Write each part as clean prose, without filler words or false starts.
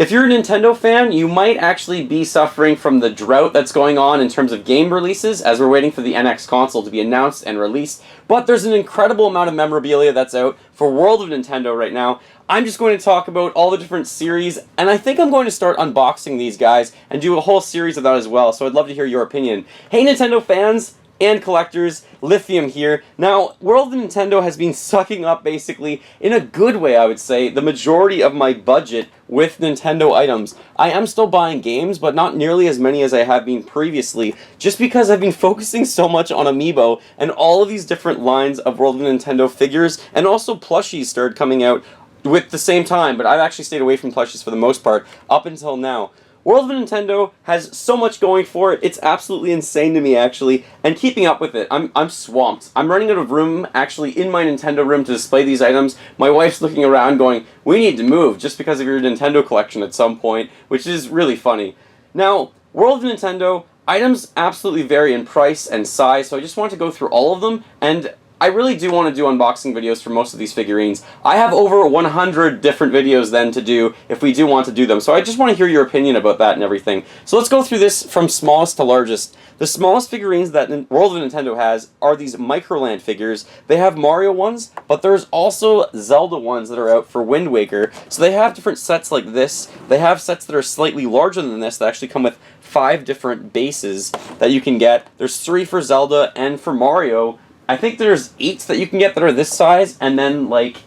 If you're a Nintendo fan, you might actually be suffering from the drought that's going on in terms of game releases, as we're waiting for the NX console to be announced and released. But there's an incredible amount of memorabilia that's out for World of Nintendo right now. I'm just going to talk about all the different series, and I think I'm going to start unboxing these guys and do a whole series of that as well, so I'd love to hear your opinion. Hey Nintendo fans and collectors, Lithium here. Now, World of Nintendo has been sucking up, basically, in a good way I would say, the majority of my budget with Nintendo items. I am still buying games, but not nearly as many as I have been previously, just because I've been focusing so much on Amiibo and all of these different lines of World of Nintendo figures, and also plushies started coming out with the same time, but I've actually stayed away from plushies for the most part, up until now. World of Nintendo has so much going for it, it's absolutely insane to me actually, and keeping up with it, I'm swamped. I'm running out of room actually in my Nintendo room to display these items. My wife's looking around going, we need to move just because of your Nintendo collection at some point, which is really funny. Now, World of Nintendo, items absolutely vary in price and size, so I just want to go through all of them, and I really do want to do unboxing videos for most of these figurines. I have over 100 different videos then to do if we do want to do them, so I just want to hear your opinion about that and everything. So let's go through this from smallest to largest. The smallest figurines that World of Nintendo has are these Microland figures. They have Mario ones, but there's also Zelda ones that are out for Wind Waker. So they have different sets like this. They have sets that are slightly larger than this that actually come with 5 different bases that you can get. There's 3 for Zelda, and for Mario, I think there's 8 that you can get that are this size, and then, like,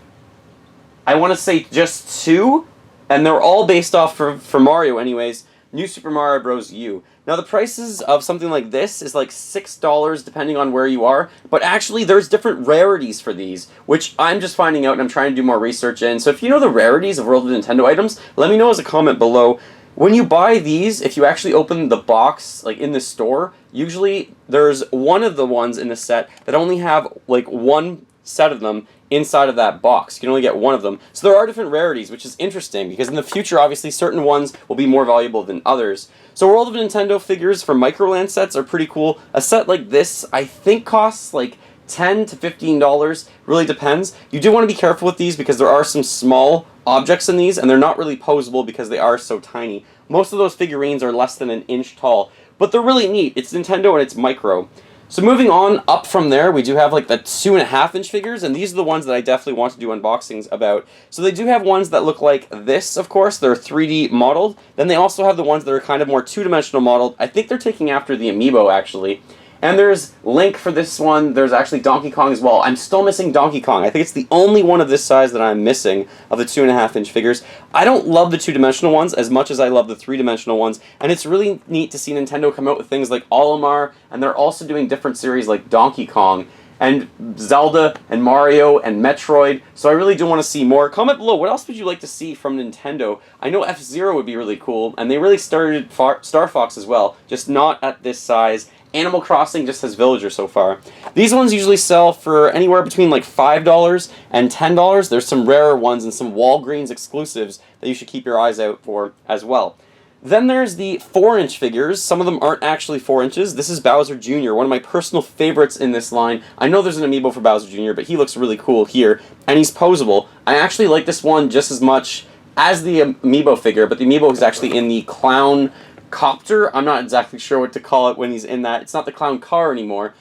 I want to say just 2, and they're all based off for Mario anyways, New Super Mario Bros. U. Now the prices of something like this is like $6 depending on where you are, but actually there's different rarities for these, which I'm just finding out and I'm trying to do more research in. So if you know the rarities of World of Nintendo items, let me know as a comment below. When you buy these, if you actually open the box, like in the store, usually there's one of the ones in the set that only have like one set of them inside of that box. You can only get one of them. So there are different rarities, which is interesting, because in the future, obviously, certain ones will be more valuable than others. So World of Nintendo figures for Microland sets are pretty cool. A set like this, I think, costs like $10 to $15, really depends. You do want to be careful with these because there are some small objects in these, and they're not really posable because they are so tiny. Most of those figurines are less than an inch tall, but they're really neat. It's Nintendo and it's micro. So moving on up from there, we do have like the 2.5-inch figures, and these are the ones that I definitely want to do unboxings about. So they do have ones that look like this, of course. They're 3D modeled. Then they also have the ones that are kind of more two-dimensional modeled. I think they're taking after the Amiibo, actually. And there's Link for this one. There's actually Donkey Kong as well. I'm still missing Donkey Kong. I think it's the only one of this size that I'm missing of the 2.5-inch figures. I don't love the two-dimensional ones as much as I love the three-dimensional ones, and it's really neat to see Nintendo come out with things like Olimar, and they're also doing different series like Donkey Kong, and Zelda, and Mario, and Metroid, so I really do want to see more. Comment below, what else would you like to see from Nintendo? I know F-Zero would be really cool, and they really started Star Fox as well, just not at this size. Animal Crossing just has Villager so far. These ones usually sell for anywhere between like $5 and $10. There's some rarer ones and some Walgreens exclusives that you should keep your eyes out for as well. Then there's the 4-inch figures. Some of them aren't actually 4 inches. This is Bowser Jr., one of my personal favorites in this line. I know there's an Amiibo for Bowser Jr., but he looks really cool here, and he's posable. I actually like this one just as much as the Amiibo figure, but the Amiibo is actually in the clown copter. I'm not exactly sure what to call it when he's in that. It's not the clown car anymore.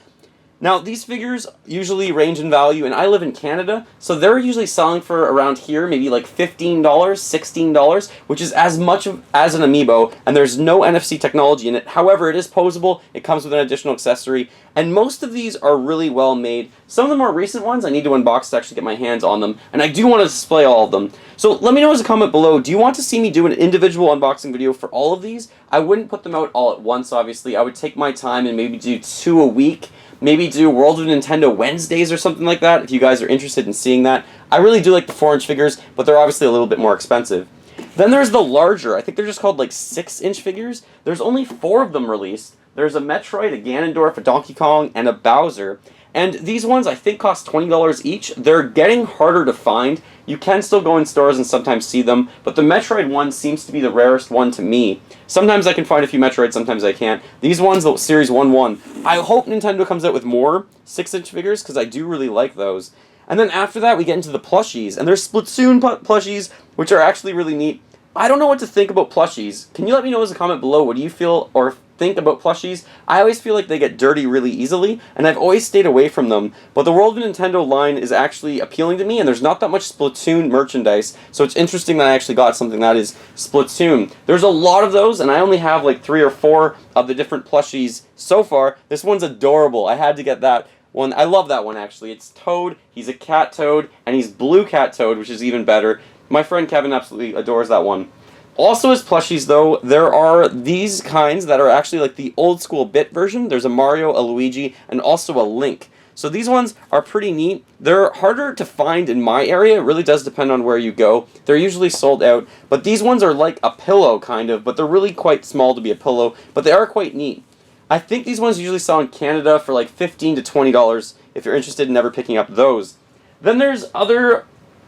Now, these figures usually range in value, and I live in Canada, so they're usually selling for around here, maybe like $15, $16, which is as much as an Amiibo, and there's no NFC technology in it. However, it is posable, it comes with an additional accessory, and most of these are really well made. Some of the more recent ones I need to unbox to actually get my hands on them, and I do want to display all of them. So let me know as a comment below, do you want to see me do an individual unboxing video for all of these? I wouldn't put them out all at once, obviously. I would take my time and maybe do 2 a week. Maybe do World of Nintendo Wednesdays or something like that, if you guys are interested in seeing that. I really do like the 4-inch figures, but they're obviously a little bit more expensive. Then there's the larger, I think they're just called like 6-inch figures. There's only 4 of them released. There's a Metroid, a Ganondorf, a Donkey Kong, and a Bowser. And these ones I think cost $20 each. They're getting harder to find. You can still go in stores and sometimes see them, but the Metroid one seems to be the rarest one to me. Sometimes I can find a few Metroids, sometimes I can't. These ones, the Series 1-1, I hope Nintendo comes out with more 6-inch figures, because I do really like those. And then after that, we get into the plushies, and there's Splatoon plushies, which are actually really neat. I don't know what to think about plushies. Can you let me know as a comment below, what do you feel or think about plushies? I always feel like they get dirty really easily, and I've always stayed away from them, but the World of Nintendo line is actually appealing to me, and there's not that much Splatoon merchandise, so it's interesting that I actually got something that is Splatoon. There's a lot of those, and I only have like 3 or 4 of the different plushies so far. This one's adorable. I had to get that one. I love that one, actually. It's Toad, he's a cat Toad, and he's blue cat Toad, which is even better. My friend Kevin absolutely adores that one. Also as plushies, though, there are these kinds that are actually like the old school bit version. There's a Mario, a Luigi, and also a Link. So these ones are pretty neat. They're harder to find in my area. It really does depend on where you go. They're usually sold out. But these ones are like a pillow, kind of, but they're really quite small to be a pillow. But they are quite neat. I think these ones usually sell in Canada for like $15 to $20 if you're interested in ever picking up those. Then there's other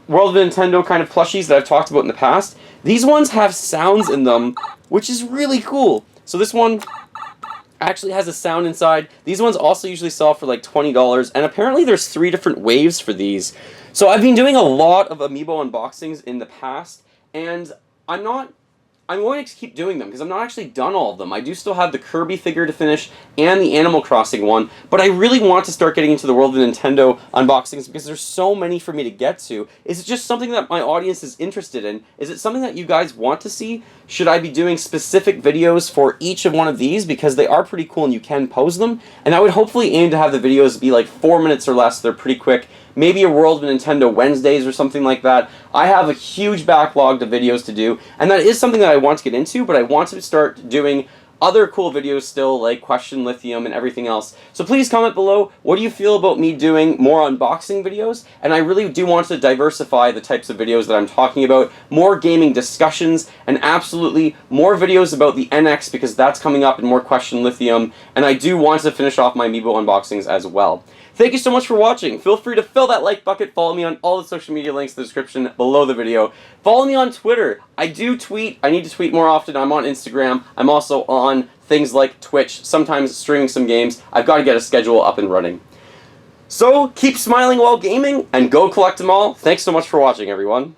World of Nintendo kind of plushies that I've talked about in the past. These ones have sounds in them, which is really cool. So this one actually has a sound inside. These ones also usually sell for like $20, and apparently there's 3 different waves for these. So I've been doing a lot of Amiibo unboxings in the past, and I'm going to keep doing them, because I'm not actually done all of them. I do still have the Kirby figure to finish, and the Animal Crossing one, but I really want to start getting into the World of Nintendo unboxings, because there's so many for me to get to. Is it just something that my audience is interested in? Is it something that you guys want to see? Should I be doing specific videos for each of one of these, because they are pretty cool and you can pose them? And I would hopefully aim to have the videos be like 4 minutes or less. They're pretty quick. Maybe a World of Nintendo Wednesdays or something like that. I have a huge backlog of videos to do, and that is something that I want to get into, but I want to start doing other cool videos still, like Question Lithium and everything else. So please comment below, what do you feel about me doing more unboxing videos? And I really do want to diversify the types of videos that I'm talking about, more gaming discussions, and absolutely more videos about the NX, because that's coming up, and more Question Lithium, and I do want to finish off my Amiibo unboxings as well. Thank you so much for watching. Feel free to fill that like bucket. Follow me on all the social media links in the description below the video. Follow me on Twitter. I do tweet. I need to tweet more often. I'm on Instagram. I'm also on things like Twitch, sometimes streaming some games. I've got to get a schedule up and running. So keep smiling while gaming, and go collect them all. Thanks so much for watching, everyone.